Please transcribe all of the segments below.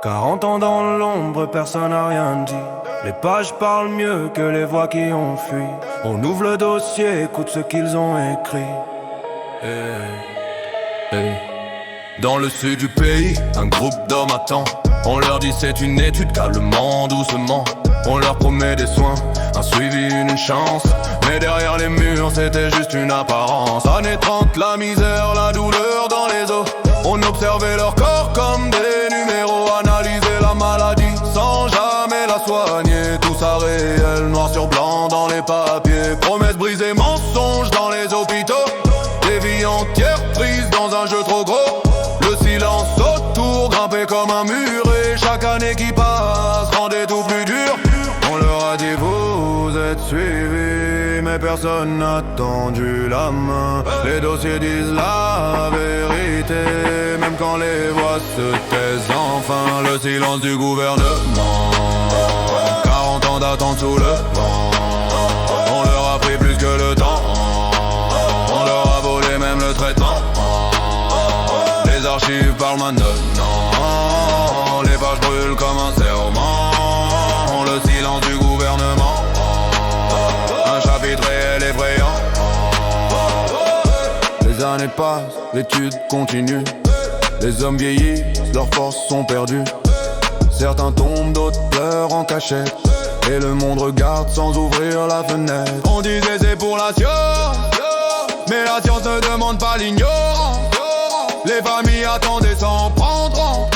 Quarante ans dans l'ombre, personne n'a rien dit. Les pages parlent mieux que les voix qui ont fui. On ouvre le dossier, écoute ce qu'ils ont écrit. Dans le sud du pays, un groupe d'hommes attend. On leur dit c'est une étude, calmement, doucement. On leur promet des soins, un suivi, une chance. Mais derrière les murs, c'était juste une apparence. Années 30, la misère, la douleur dans les os. On observait leur corps comme des numéros. Analyser la maladie sans jamais la soigner. Tout ça réel, noir sur blanc dans les papiers. Promesses brisées, mensonges dans les hôpitaux. Des vies entières prises dans un jeu trop gros. Le silence autour, grimpé comme un mur. Et chaque année qui passe rendait tout plus dur. On leur a dit vous êtes suivis, mais personne n'a tendu la main. Les dossiers disent la vérité, même quand les voix se taisent enfin. Le silence du gouvernement, 40 ans d'attente sous le vent. On leur a pris plus que le temps. On leur a volé même le traitement. Les archives parlent maintenant. Les pages brûlent comme un serment. Le silence du gouvernement, un chapitre réel effrayant. Les années passent, l'étude continue. Les hommes vieillissent, leurs forces sont perdues. Certains tombent, d'autres pleurent en cachette. Et le monde regarde sans ouvrir la fenêtre. On disait c'est pour la science, mais la science ne demande pas l'ignorance. Les familles attendaient sans prendre.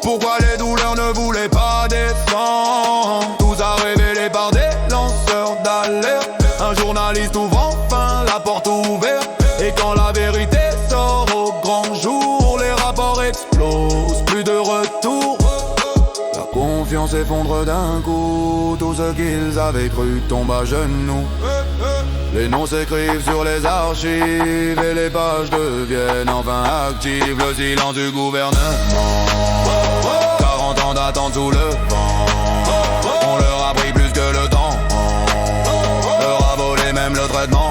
Pourquoi les douleurs ne voulaient pas descendre? Tout ça révélé par des lanceurs d'alerte. Un journaliste ouvre enfin la porte ouverte. Et quand la vérité sort au grand jour, les rapports explosent, plus de retour. La confiance s'effondre d'un coup. Tout ce qu'ils avaient cru tombe à genoux. Les noms s'écrivent sur les archives et les pages deviennent enfin actives. Le silence du gouvernement, 40 ans d'attente sous le vent. On leur a pris plus que le temps. Leur a volé même le traitement.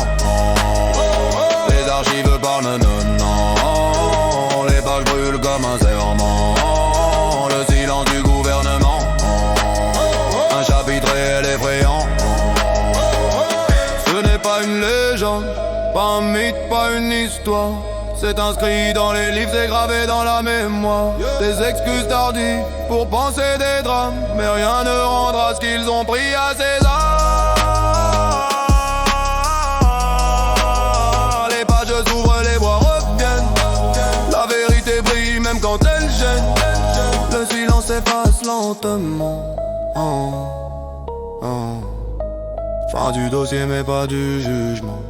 Les archives parlent non. Les pages brûlent comme un serment. Le silence du gouvernement, un chapitre réel effrayant. Ce n'est pas une légende, pas un mythe, pas une histoire. C'est inscrit dans les livres, c'est gravé dans la mémoire. Des excuses tardives pour penser des drames, mais rien ne rendra ce qu'ils ont pris à César. Les pages s'ouvrent, les voix reviennent. La vérité brille même quand elle gêne. Le silence s'efface lentement. Fin du dossier mais pas du jugement.